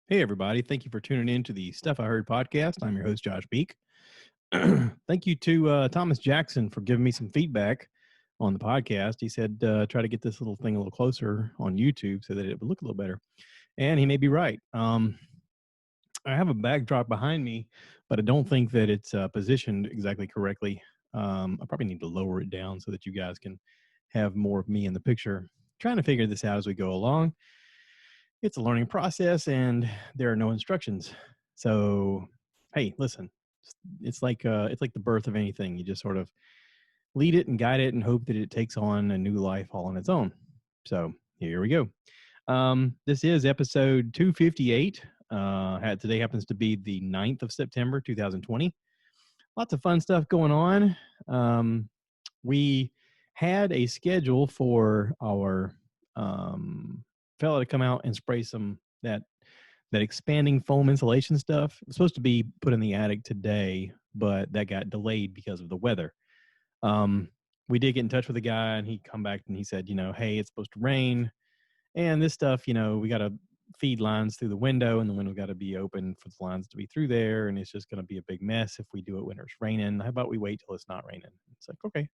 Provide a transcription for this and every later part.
Hey, everybody. Thank you for tuning in to the Stuff I Heard podcast. I'm your host, Josh Beek. Thank you to Thomas Jackson for giving me some feedback on the podcast. He said, try to get this little thing a little closer on YouTube so that it would look a little better. And he may be right. I have a backdrop behind me, but I don't think that it's positioned exactly correctly. I probably need to lower it down so that you guys can have more of me in the picture. Trying to figure this out as we go along. It's a learning process and there are no instructions. So, hey, listen, it's like the birth of anything. You just sort of lead it and guide it and hope that it takes on a new life all on its own. So here we go. This is episode 258. Today happens to be the 9th of September, 2020. Lots of fun stuff going on. We had a schedule for our fella to come out and spray some that expanding foam insulation stuff. It was supposed to be put in the attic today, but that got delayed because of the weather. We did get in touch with the guy, and he come back and he said, hey, it's supposed to rain, and this stuff, we got to feed lines through the window, and the window got to be open for the lines to be through there, and it's just going to be a big mess if we do it when it's raining. How about we wait till it's not raining? It's like, okay.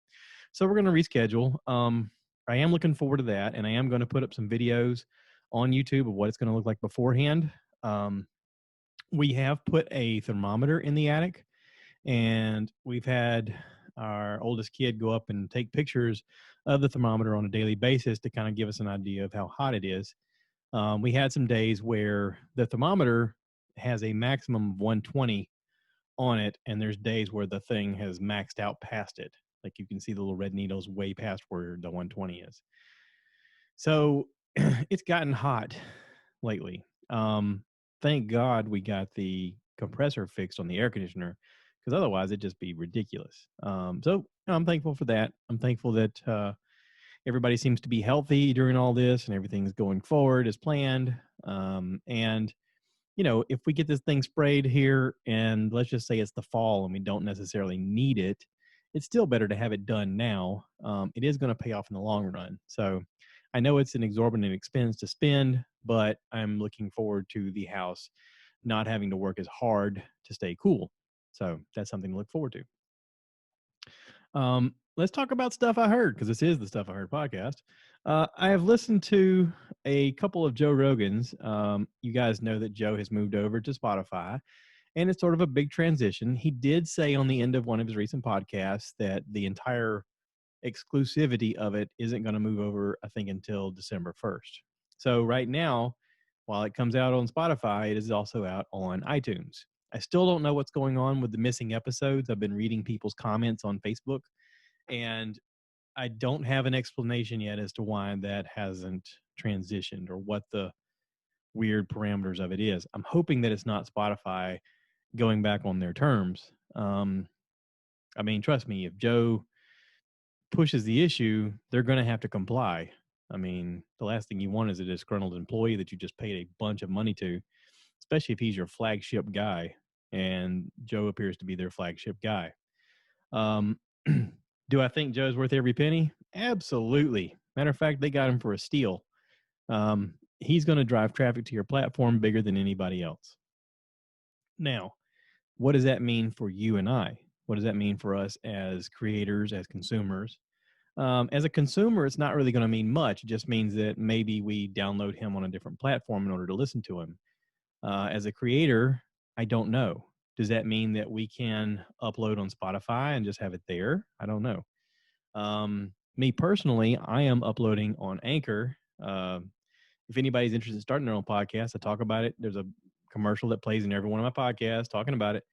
So we're going to reschedule. I am looking forward to that, and I am going to put up some videos on YouTube of what it's going to look like beforehand. We have put a thermometer in the attic, and we've had our oldest kid go up and take pictures of the thermometer on a daily basis to kind of give us an idea of how hot it is. We had some days where the thermometer has a maximum of 120 on it, and there's days where the thing has maxed out past it. Like you can see the little red needles way past where the 120 is. So it's gotten hot lately. Thank God we got the compressor fixed on the air conditioner, because otherwise it'd just be ridiculous. So I'm thankful for that. I'm thankful that everybody seems to be healthy during all this and everything's going forward as planned. And if we get this thing sprayed here and let's just say it's the fall and we don't necessarily need it, it's still better to have it done now. It is going to pay off in the long run. So I know it's an exorbitant expense to spend, but I'm looking forward to the house not having to work as hard to stay cool. So that's something to look forward to. Let's talk about stuff I heard, because this is the Stuff I Heard podcast. I have listened to a couple of Joe Rogans. You guys know that Joe has moved over to Spotify, and it's sort of a big transition. He did say on the end of one of his recent podcasts that the entire exclusivity of it isn't going to move over, I think, until December 1st. So right now, while it comes out on Spotify, it is also out on iTunes. I still don't know what's going on with the missing episodes. I've been reading people's comments on Facebook, and I don't have an explanation yet as to why that hasn't transitioned or what the weird parameters of it is. I'm hoping that it's not Spotify going back on their terms. I mean, trust me, if Joe pushes the issue, they're going to have to comply. I mean, the last thing you want is a disgruntled employee that you just paid a bunch of money to, especially if he's your flagship guy, and Joe appears to be their flagship guy. Do I think Joe's worth every penny? Absolutely. Matter of fact, they got him for a steal. He's going to drive traffic to your platform bigger than anybody else. Now, what does that mean for you and I? What does that mean for us as creators, as consumers? As a consumer, it's not really going to mean much. It just means that maybe we download him on a different platform in order to listen to him. As a creator, I don't know. Does that mean that we can upload on Spotify and just have it there? I don't know. Me personally, I am uploading on Anchor. If anybody's interested in starting their own podcast, I talk about it. There's a commercial that plays in every one of my podcasts talking about it.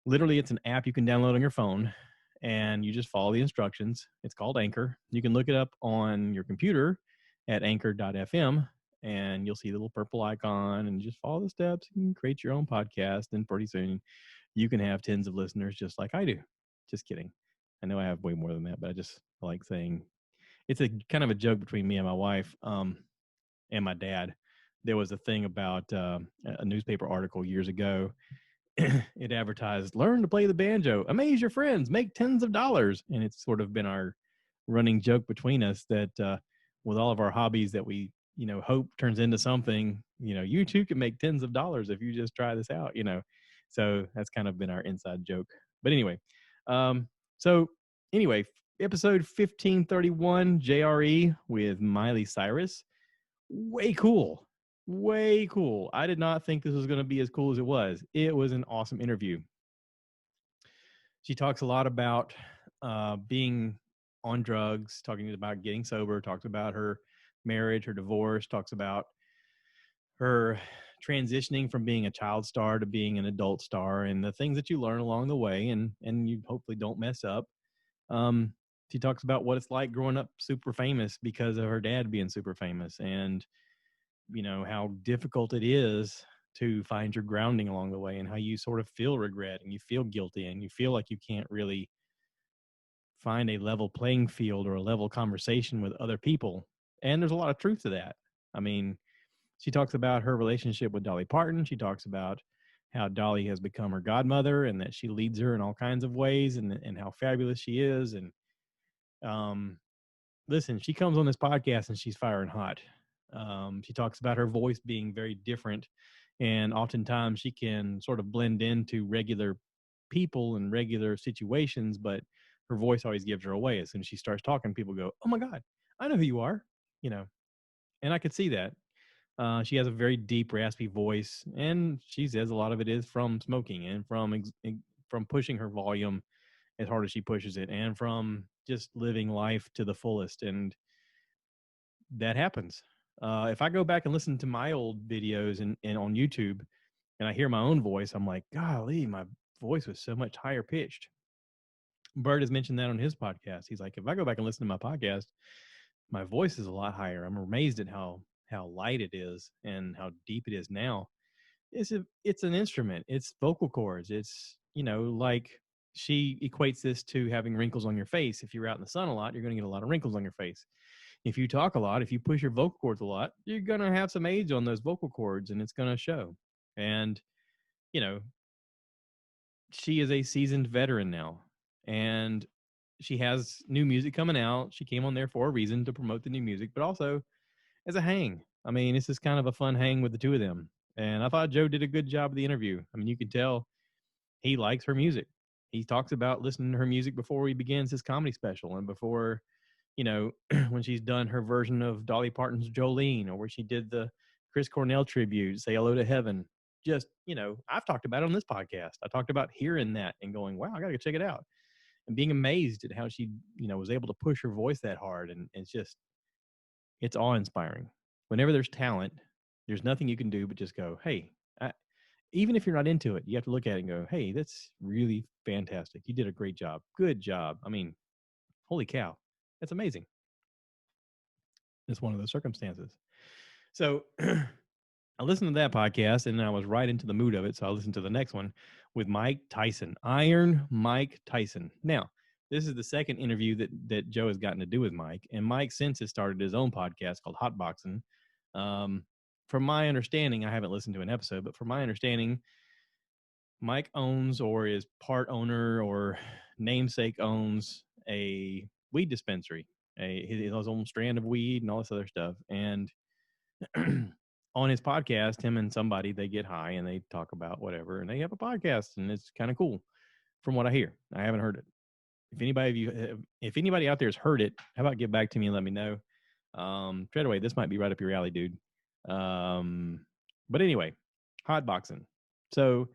Literally, it's an app you can download on your phone, and you just follow the instructions. It's called Anchor. You can look it up on your computer at anchor.fm, and you'll see the little purple icon, and just follow the steps and create your own podcast. And pretty soon you can have tens of listeners just like I do. Just kidding. I know I have way more than that, but I just like saying it's a kind of a joke between me and my wife and my dad. There was a thing about a newspaper article years ago. It advertised, learn to play the banjo, amaze your friends, make tens of dollars. And it's sort of been our running joke between us that with all of our hobbies that we hope turns into something, you too can make tens of dollars if you just try this out, So that's kind of been our inside joke. But anyway, so anyway, episode 1531, JRE with Miley Cyrus. Way cool. Way cool. I did not think this was going to be as cool as it was. It was an awesome interview. She talks a lot about being on drugs, talking about getting sober, talks about her marriage, her divorce, talks about her transitioning from being a child star to being an adult star and the things that you learn along the way and you hopefully don't mess up. She talks about what it's like growing up super famous because of her dad being super famous and, how difficult it is to find your grounding along the way and how you sort of feel regret and you feel guilty and you feel like you can't really find a level playing field or a level conversation with other people. And there's a lot of truth to that. I mean, she talks about her relationship with Dolly Parton. She talks about how Dolly has become her godmother and that she leads her in all kinds of ways and how fabulous she is. And listen, she comes on this podcast and she's firing hot. She talks about her voice being very different. And oftentimes she can sort of blend into regular people and regular situations, but her voice always gives her away. As soon as she starts talking, people go, "Oh my God, I know who you are," and I could see that. She has a very deep, raspy voice, and she says a lot of it is from smoking and from pushing her volume as hard as she pushes it, and from just living life to the fullest. And that happens. If I go back and listen to my old videos and on YouTube, and I hear my own voice, I'm like, golly, my voice was so much higher pitched. Bert has mentioned that on his podcast. He's like, if I go back and listen to my podcast, my voice is a lot higher. I'm amazed at how light it is and how deep it is now. It's an instrument. It's vocal cords. It's, like she equates this to having wrinkles on your face. If you're out in the sun a lot, you're going to get a lot of wrinkles on your face. If you talk a lot, if you push your vocal cords a lot, you're going to have some age on those vocal cords and it's going to show. And, she is a seasoned veteran now and she has new music coming out. She came on there for a reason, to promote the new music, but also as a hang. I mean, this is kind of a fun hang with the two of them. And I thought Joe did a good job of the interview. I mean, you can tell he likes her music. He talks about listening to her music before he begins his comedy special and before, when she's done her version of Dolly Parton's Jolene, or where she did the Chris Cornell tribute, Say Hello to Heaven. Just, I've talked about it on this podcast. I talked about hearing that and going, wow, I got to check it out. And being amazed at how she, was able to push her voice that hard. And it's awe-inspiring. Whenever there's talent, there's nothing you can do but just go, hey, even if you're not into it, you have to look at it and go, hey, that's really fantastic. You did a great job. Good job. I mean, holy cow. That's amazing. It's one of those circumstances. So I listened to that podcast and I was right into the mood of it. So I listened to the next one with Mike Tyson, Iron Mike Tyson. Now, this is the second interview that Joe has gotten to do with Mike. And Mike since has started his own podcast called Hotboxing. From my understanding, I haven't listened to an episode, but from my understanding, Mike owns or is part owner or namesake owns a weed dispensary, his own strand of weed and all this other stuff. And on his podcast, him and somebody, they get high and they talk about whatever, and they have a podcast, and it's kind of cool from what I hear. I haven't heard it. If anybody out there has heard it, how about get back to me and let me know. Treadaway, this might be right up your alley, dude. But anyway, hotboxing. So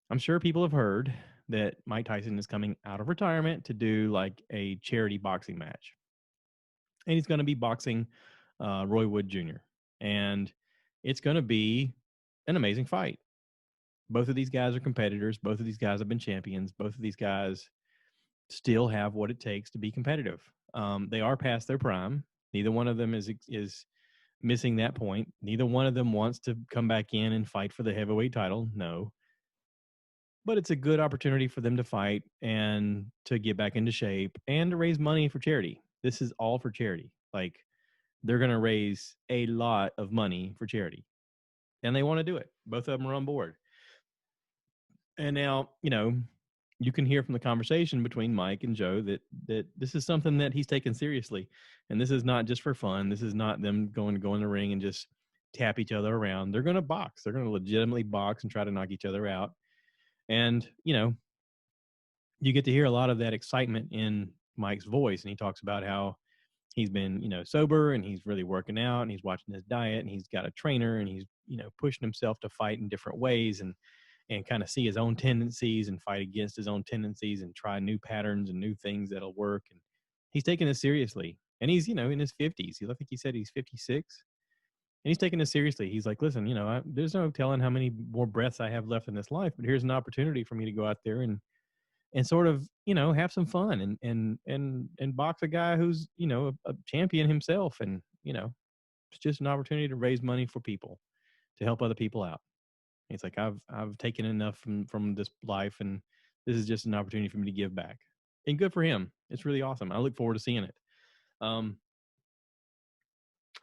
I'm sure people have heard that Mike Tyson is coming out of retirement to do like a charity boxing match. And he's going to be boxing Roy Wood Jr. And it's going to be an amazing fight. Both of these guys are competitors. Both of these guys have been champions. Both of these guys still have what it takes to be competitive. They are past their prime. Neither one of them is missing that point. Neither one of them wants to come back in and fight for the heavyweight title. No. But it's a good opportunity for them to fight and to get back into shape and to raise money for charity. This is all for charity. Like, they're going to raise a lot of money for charity. And they want to do it. Both of them are on board. And now, you can hear from the conversation between Mike and Joe that this is something that he's taken seriously, and this is not just for fun. This is not them going to go in the ring and just tap each other around. They're going to box. They're going to legitimately box and try to knock each other out. And you get to hear a lot of that excitement in Mike's voice, and he talks about how he's been sober, and he's really working out, and he's watching his diet, and he's got a trainer, and he's pushing himself to fight in different ways, and kind of see his own tendencies and fight against his own tendencies and try new patterns and new things that'll work. And he's taking it seriously. And he's, in his 50s. I think he said he's 56. And he's taking it seriously. He's like, listen, there's no telling how many more breaths I have left in this life, but here's an opportunity for me to go out there and sort of, have some fun and box a guy who's, a champion himself. And, it's just an opportunity to raise money for people, to help other people out. It's like I've taken enough from this life, and this is just an opportunity for me to give back. And good for him. It's really awesome. I look forward to seeing it. I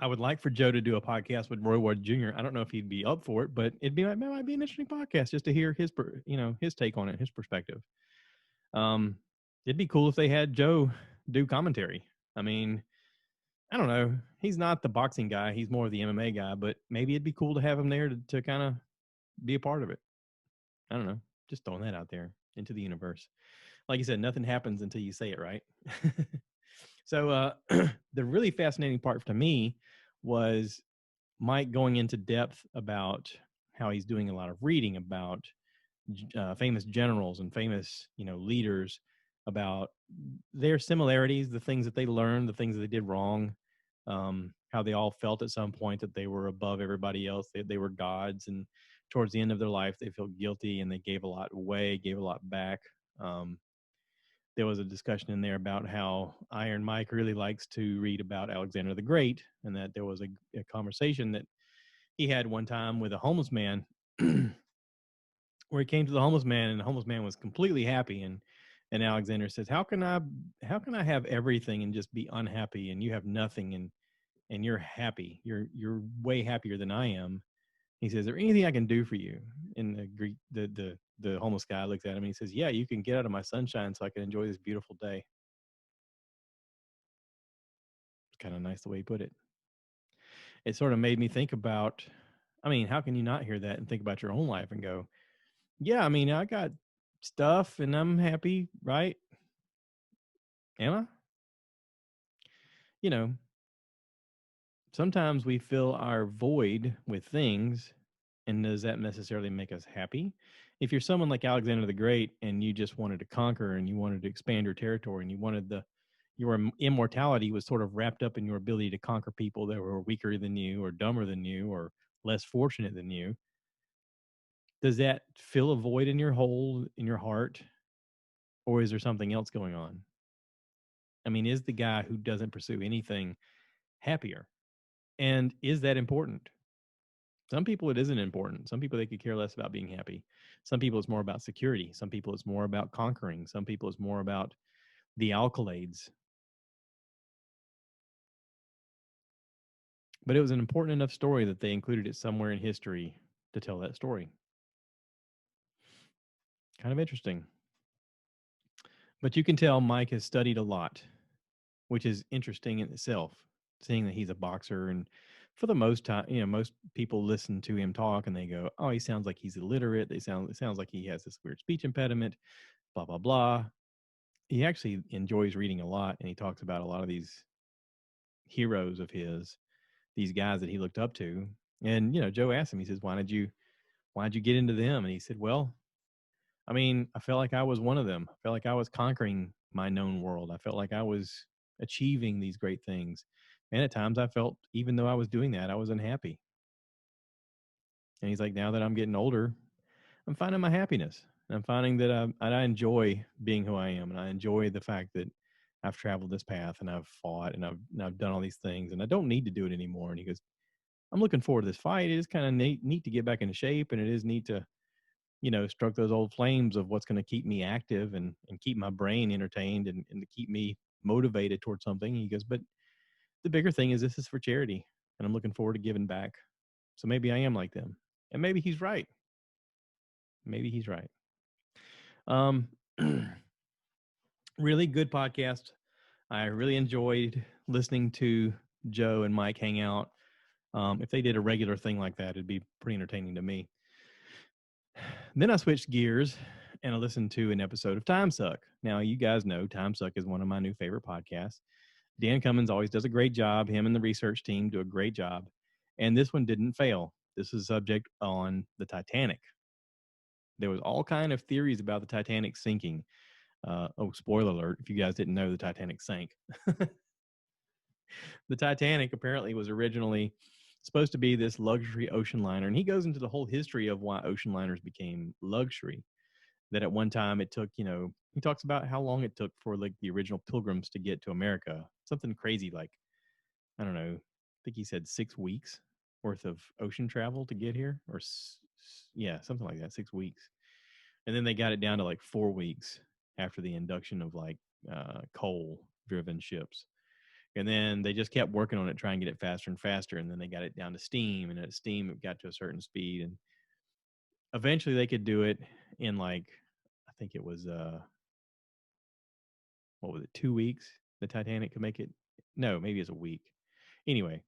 would like for Joe to do a podcast with Roy Ward Jr. I don't know if he'd be up for it, but it might be an interesting podcast just to hear his his take on it, his perspective. It'd be cool if they had Joe do commentary. I mean, I don't know. He's not the boxing guy. He's more of the MMA guy, but maybe it'd be cool to have him there to kind of be a part of it. I don't know. Just throwing that out there into the universe. Like you said, nothing happens until you say it, right? So the really fascinating part to me was Mike going into depth about how he's doing a lot of reading about famous generals and famous, leaders, about their similarities, the things that they learned, the things that they did wrong, how they all felt at some point that they were above everybody else. They were gods, and towards the end of their life, they felt guilty and they gave a lot away, gave a lot back. There was a discussion in there about how Iron Mike really likes to read about Alexander the Great, and that there was a conversation that he had one time with a homeless man where he came to the homeless man, and the homeless man was completely happy. And Alexander says, how can I have everything and just be unhappy, and you have nothing, and you're happy. You're way happier than I am. He says, is there anything I can do for you? And the Greek, the homeless guy looks at him and he says, yeah, you can get out of my sunshine so I can enjoy this beautiful day. It's kind of nice the way he put it. It sort of made me think about, how can you not hear that and think about your own life and go, yeah, I got stuff and I'm happy, right? Am I? Sometimes we fill our void with things, and does that necessarily make us happy? If you're someone like Alexander the Great and you just wanted to conquer and you wanted to expand your territory and you wanted your immortality was sort of wrapped up in your ability to conquer people that were weaker than you or dumber than you or less fortunate than you, does that fill a void in your heart, or is there something else going on? Is the guy who doesn't pursue anything happier? And is that important? Some people it isn't important. Some people they could care less about being happy. Some people it's more about security. Some people it's more about conquering. Some people it's more about the accolades. But it was an important enough story that they included it somewhere in history to tell that story. Kind of interesting. But you can tell Mike has studied a lot, which is interesting in itself, seeing that he's a boxer. And for the most time, most people listen to him talk and they go, oh, he sounds like he's illiterate. It sounds like he has this weird speech impediment, blah, blah, blah. He actually enjoys reading a lot, and he talks about a lot of these heroes of his, these guys that he looked up to. And, Joe asked him, he says, why did you get into them? And he said, well, I felt like I was one of them. I felt like I was conquering my known world. I felt like I was achieving these great things. And at times I felt, even though I was doing that, I was unhappy. And he's like, now that I'm getting older, I'm finding my happiness. And I'm finding that I enjoy being who I am. And I enjoy the fact that I've traveled this path and I've fought and I've done all these things, and I don't need to do it anymore. And he goes, I'm looking forward to this fight. It is kind of neat to get back into shape. And it is neat to, struck those old flames of what's going to keep me active and keep my brain entertained and to keep me motivated towards something. And he goes, but the bigger thing is this is for charity, and I'm looking forward to giving back. So maybe I am like them, and maybe he's right. Maybe he's right. Really good podcast. I really enjoyed listening to Joe and Mike hang out. If they did a regular thing like that, it'd be pretty entertaining to me. Then I switched gears and I listened to an episode of Timesuck. Now, you guys know Timesuck is one of my new favorite podcasts. Dan Cummins always does a great job. Him and the research team do a great job. And this one didn't fail. This is a subject on the Titanic. There was all kind of theories about the Titanic sinking. Spoiler alert, if you guys didn't know, the Titanic sank. The Titanic apparently was originally supposed to be this luxury ocean liner. And he goes into the whole history of why ocean liners became luxury. That at one time it took, he talks about how long it took for like the original pilgrims to get to America. Something crazy like, I don't know, I think he said 6 weeks worth of ocean travel to get here. Or something like that, 6 weeks. And then they got it down to like 4 weeks after the induction of like coal driven ships. And then they just kept working on it, trying to get it faster and faster. And then they got it down to steam. And at steam, it got to a certain speed. And eventually they could do it in like, I think it was, 2 weeks? The Titanic could make it? No, maybe it's a week. Anyway,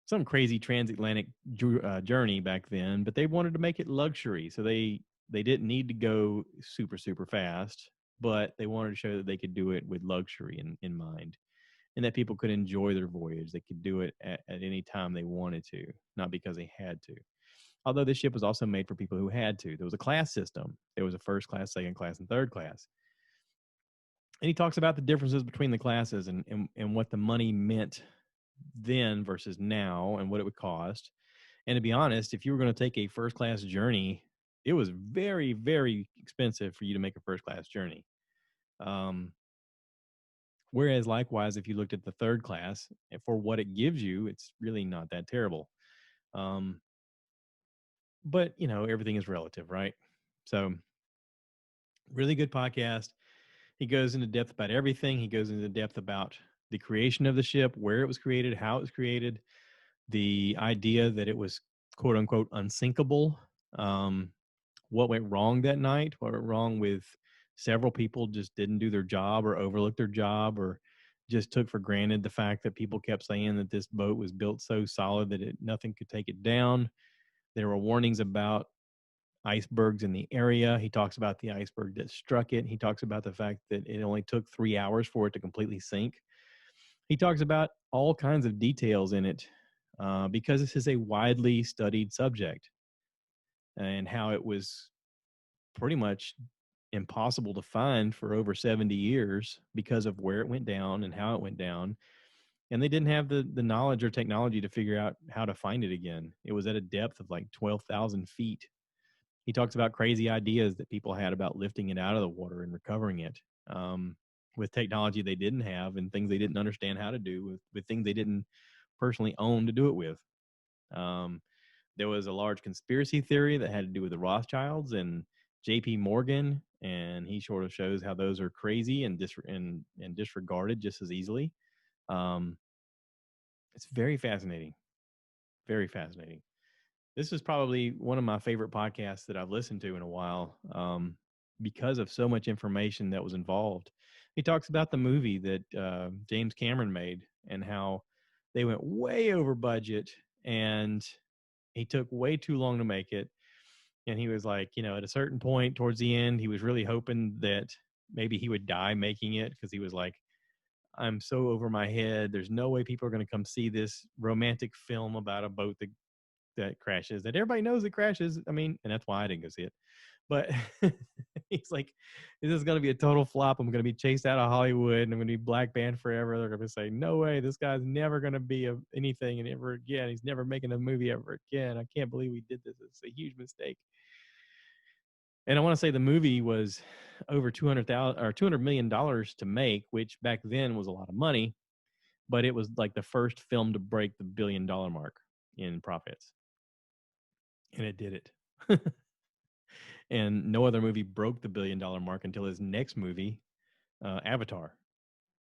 some crazy transatlantic journey back then, but they wanted to make it luxury. So they didn't need to go super, super fast, but they wanted to show that they could do it with luxury in mind. And that people could enjoy their voyage. They could do it at any time they wanted to, not because they had to. Although this ship was also made for people who had to. There was a class system. There was a first class, second class, and third class. And he talks about the differences between the classes and what the money meant then versus now and what it would cost. And to be honest, if you were going to take a first class journey, it was very, very expensive for you to make a first class journey. Whereas likewise, if you looked at the third class, for what it gives you, it's really not that terrible. But, everything is relative, right? So really good podcast. He goes into depth about everything. He goes into depth about the creation of the ship, where it was created, how it was created, the idea that it was quote unquote unsinkable, what went wrong that night, what went wrong with several people just didn't do their job or overlooked their job or just took for granted the fact that people kept saying that this boat was built so solid that nothing could take it down. There were warnings about icebergs in the area. He talks about the iceberg that struck it. He talks about the fact that it only took 3 hours for it to completely sink. He talks about all kinds of details in it because this is a widely studied subject and how it was pretty much impossible to find for over 70 years because of where it went down and how it went down. And they didn't have the knowledge or technology to figure out how to find it again. It was at a depth of like 12,000 feet. He talks about crazy ideas that people had about lifting it out of the water and recovering it with technology they didn't have and things they didn't understand how to do with things they didn't personally own to do it with. There was a large conspiracy theory that had to do with the Rothschilds and J.P. Morgan, and he sort of shows how those are crazy and disregarded just as easily. It's very fascinating. Very fascinating. This is probably one of my favorite podcasts that I've listened to in a while because of so much information that was involved. He talks about the movie that James Cameron made and how they went way over budget and he took way too long to make it. And he was like, at a certain point towards the end, he was really hoping that maybe he would die making it because he was like, I'm so over my head. There's no way people are going to come see this romantic film about a boat that crashes, that everybody knows it crashes. I mean, and that's why I didn't go see it. But he's like, this is going to be a total flop. I'm going to be chased out of Hollywood and I'm going to be black banned forever. They're going to say, no way, this guy's never going to be anything and ever again. He's never making a movie ever again. I can't believe we did this. It's a huge mistake. And I want to say the movie was over $200 million to make, which back then was a lot of money, but it was like the first film to break the $1 billion mark in profits. And it did it. And no other movie broke the $1 billion mark until his next movie, Avatar.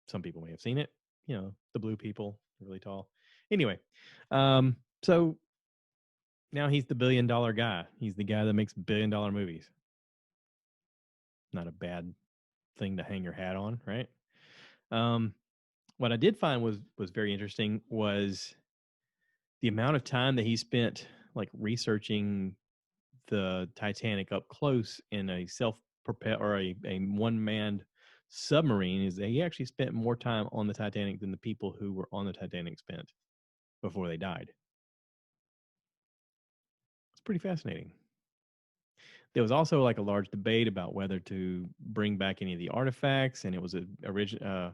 Some people may have seen it. The blue people, really tall. Anyway, so now he's the $1 billion guy. He's the guy that makes $1 billion movies. not a bad thing to hang your hat on, right? What I did find was very interesting was the amount of time that he spent like researching the Titanic up close in a self-propel or a one-manned submarine. Is that he actually spent more time on the Titanic than the people who were on the Titanic spent before they died. It's pretty fascinating. There was also like a large debate about whether to bring back any of the artifacts, and it was a original.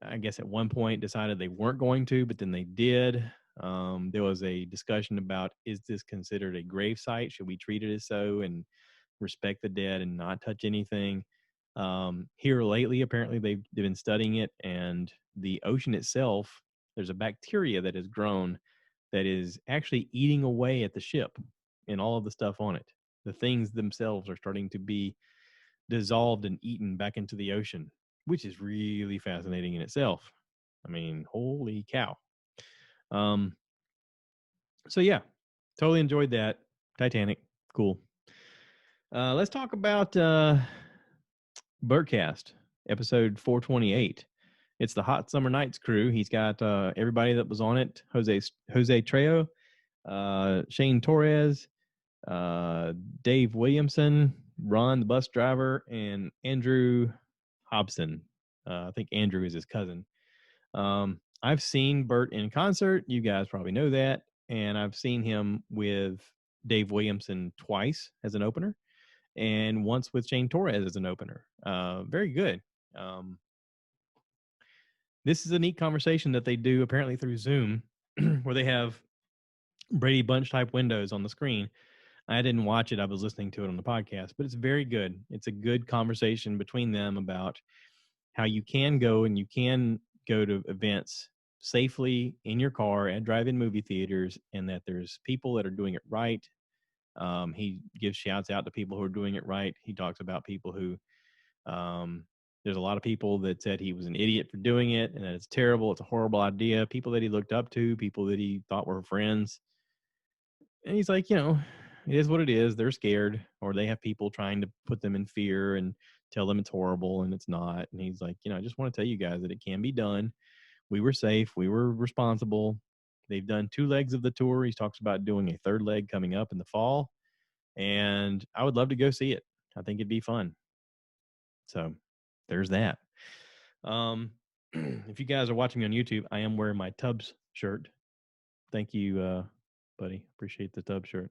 I guess at one point decided they weren't going to, but then they did. There was a discussion about, is this considered a grave site? Should we treat it as so and respect the dead and not touch anything? Here lately, apparently they've been studying it, and the ocean itself, there's a bacteria that has grown that is actually eating away at the ship and all of the stuff on it. The things themselves are starting to be dissolved and eaten back into the ocean, which is really fascinating in itself. I mean, holy cow. So yeah, totally enjoyed that. Titanic, cool. Let's talk about Birdcast, episode 428. It's the Hot Summer Nights crew. He's got everybody that was on it: Jose Trejo, Shane Torres, Dave Williamson, Ron the bus driver, and Andrew Hobson. I think Andrew is his cousin. I've seen Bert in concert. You guys probably know that. And I've seen him with Dave Williamson twice as an opener and once with Shane Torres as an opener. Very good. This is a neat conversation that they do apparently through Zoom where they have Brady Bunch type windows on the screen. I didn't watch it. I was listening to it on the podcast, but it's very good. It's a good conversation between them about how you can go and you can go to events safely in your car at drive-in movie theaters, and that there's people that are doing it right. He gives shouts out to people who are doing it right. He talks about people who, there's a lot of people that said he was an idiot for doing it and that it's terrible. It's a horrible idea. People that he looked up to, people that he thought were friends. And he's like, it is what it is. They're scared, or they have people trying to put them in fear and tell them it's horrible and it's not. And he's like, I just want to tell you guys that it can be done. We were safe. We were responsible. They've done 2 legs of the tour. He talks about doing a 3rd leg coming up in the fall. And I would love to go see it. I think it'd be fun. So there's that. If you guys are watching me on YouTube, I am wearing my Tubbs shirt. Thank you, buddy. Appreciate the Tubbs shirt.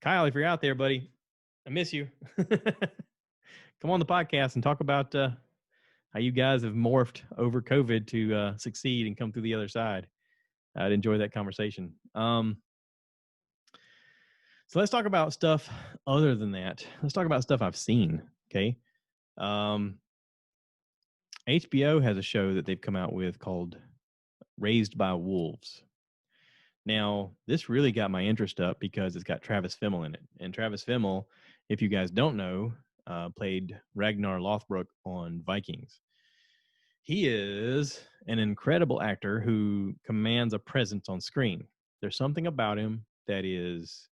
Kyle, if you're out there, buddy, I miss you. Come on the podcast and talk about how you guys have morphed over COVID to succeed and come through the other side. I'd enjoy that conversation. So let's talk about stuff other than that. Let's talk about stuff I've seen. Okay. HBO has a show that they've come out with called Raised by Wolves. Now, this really got my interest up because it's got Travis Fimmel in it. And Travis Fimmel, if you guys don't know, played Ragnar Lothbrok on Vikings. He is an incredible actor who commands a presence on screen. There's something about him that is,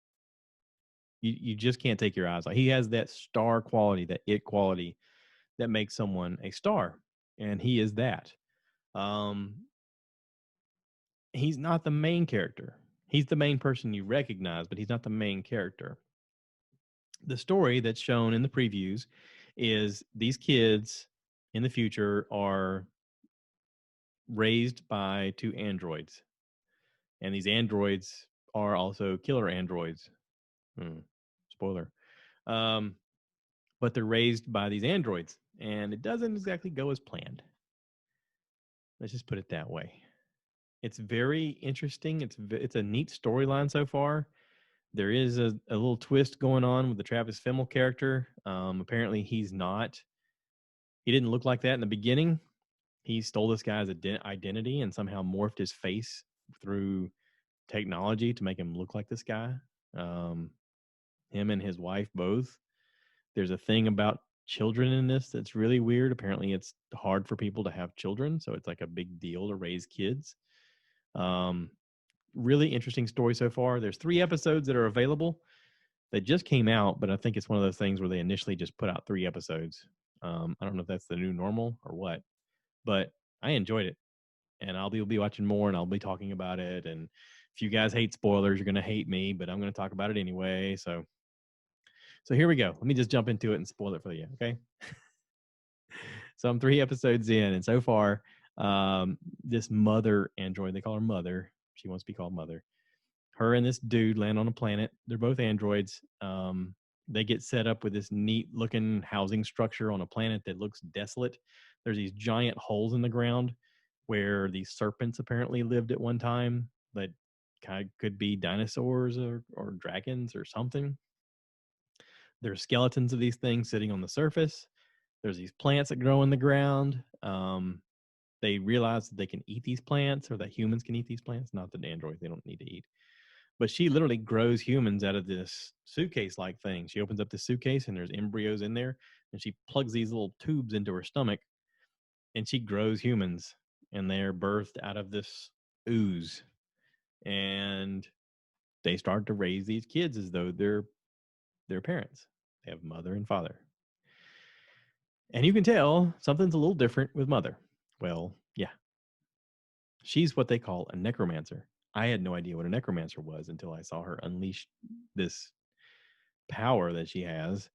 you just can't take your eyes off. He has that star quality, that it quality that makes someone a star. And he is that. He's not the main character. He's the main person you recognize, but he's not the main character. The story that's shown in the previews is these kids in the future are raised by 2 androids. And these androids are also killer androids. Spoiler. But they're raised by these androids. And it doesn't exactly go as planned. Let's just put it that way. It's very interesting. It's a neat storyline so far. There is a little twist going on with the Travis Fimmel character. Apparently he didn't look like that in the beginning. He stole this guy's identity and somehow morphed his face through technology to make him look like this guy. Him and his wife both. There's a thing about children in this that's really weird. Apparently it's hard for people to have children, so it's like a big deal to raise kids. Really interesting story so far. There's 3 episodes that are available. that just came out, but I think it's one of those things where they initially just put out 3 episodes. I don't know if that's the new normal or what, but I enjoyed it, and I'll be watching more, and I'll be talking about it. And if you guys hate spoilers, you're going to hate me, but I'm going to talk about it anyway. So here we go. Let me just jump into it and spoil it for you, okay? So I'm 3 episodes in, and so far, this mother android, they call her Mother. She wants to be called Mother. Her and this dude land on a planet. They're both androids. They get set up with this neat looking housing structure on a planet that looks desolate. There's these giant holes in the ground where these serpents apparently lived at one time, that kind of could be dinosaurs or dragons or something. There's skeletons of these things sitting on the surface. There's these plants that grow in the ground. They realize that they can eat these plants, or that humans can eat these plants. Not that androids, they don't need to eat. But she literally grows humans out of this suitcase-like thing. She opens up this suitcase, and there's embryos in there, and she plugs these little tubes into her stomach, and she grows humans, and they're birthed out of this ooze. And they start to raise these kids as though they're their parents. They have mother and father. And you can tell something's a little different with Mother. Well, yeah. She's what they call a necromancer. I had no idea what a necromancer was until I saw her unleash this power that she has.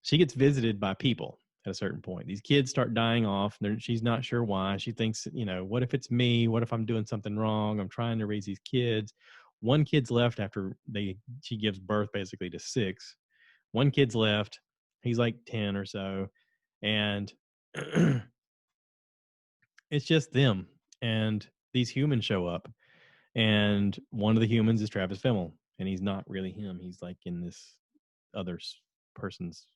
She gets visited by people at a certain point. These kids start dying off. She's not sure why. She thinks, what if it's me? What if I'm doing something wrong? I'm trying to raise these kids. One kid's left after she gives birth basically to 6. One kid's left. He's like 10 or so. And it's just them. And these humans show up. And one of the humans is Travis Fimmel. And he's not really him. He's like in this other person's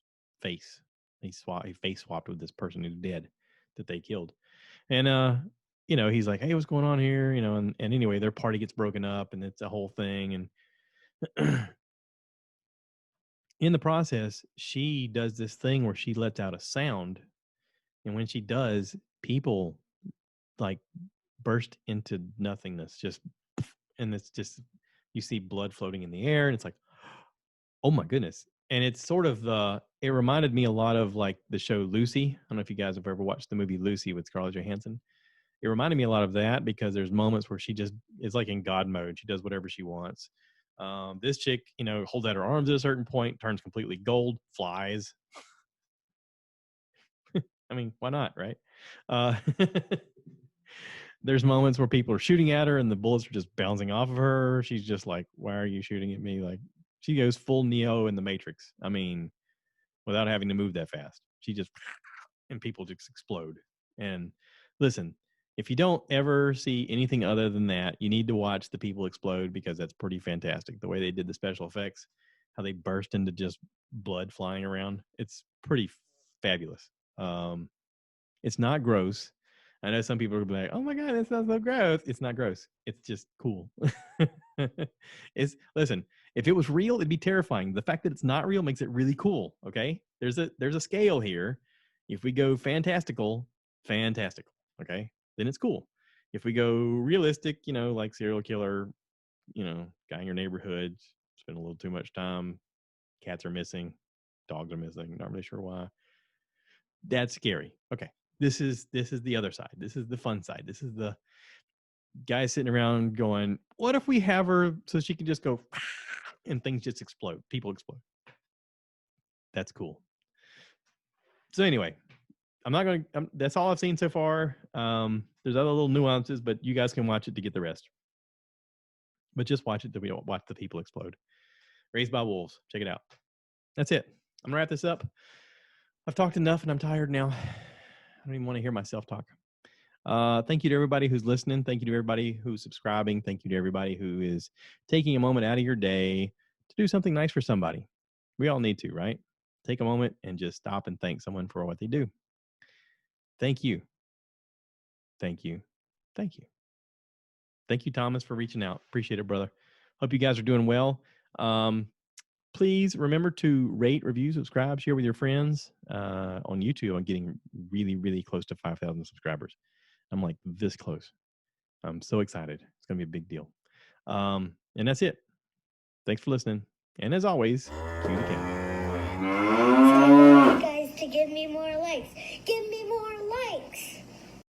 face. He face swapped with this person who's dead that they killed. And he's like, hey, what's going on here? And anyway, their party gets broken up, and it's a whole thing. And in the process, she does this thing where she lets out a sound. And when she does, people like burst into nothingness, and it's just, you see blood floating in the air, and it's like, oh my goodness. And it's sort of it reminded me a lot of like the show Lucy. I don't know if you guys have ever watched the movie Lucy with Scarlett Johansson. It reminded me a lot of that, because there's moments where she just is like in God mode. She does whatever she wants. This chick, holds out her arms at a certain point, turns completely gold, flies. I mean, why not, right? There's moments where people are shooting at her and the bullets are just bouncing off of her. She's just like, why are you shooting at me? Like, she goes full Neo in the Matrix. I mean, without having to move that fast. She just, and people just explode. And listen, if you don't ever see anything other than that, you need to watch the people explode, because that's pretty fantastic. The way they did the special effects, how they burst into just blood flying around. It's pretty fabulous. It's not gross. I know some people are going to be like, oh my God, that sounds so gross. It's not gross. It's just cool. Listen, if it was real, it'd be terrifying. The fact that it's not real makes it really cool. Okay. There's a scale here. If we go fantastical, okay, then it's cool. If we go realistic, like serial killer, guy in your neighborhood, spend a little too much time, cats are missing, dogs are missing, not really sure why. That's scary. Okay. This is the other side. This is the fun side. This is the guy sitting around going, what if we have her so she can just go and things just explode? People explode. That's cool. So anyway, that's all I've seen so far. There's other little nuances, but you guys can watch it to get the rest. But just watch it to watch the people explode. Raised by Wolves. Check it out. That's it. I'm going to wrap this up. I've talked enough and I'm tired now. I don't even want to hear myself talk. Thank you to everybody who's listening. Thank you to everybody who's subscribing. Thank you to everybody who is taking a moment out of your day to do something nice for somebody. We all need to, right? Take a moment and just stop and thank someone for what they do. Thank you. Thank you. Thank you. Thank you, Thomas, for reaching out. Appreciate it, brother. Hope you guys are doing well. Please remember to rate, review, subscribe, share with your friends. On YouTube, I'm getting really, really close to 5,000 subscribers. I'm like this close. I'm so excited. It's going to be a big deal. And that's it. Thanks for listening. And as always, cue the cat. Tell you guys to give me more likes. Give me more likes.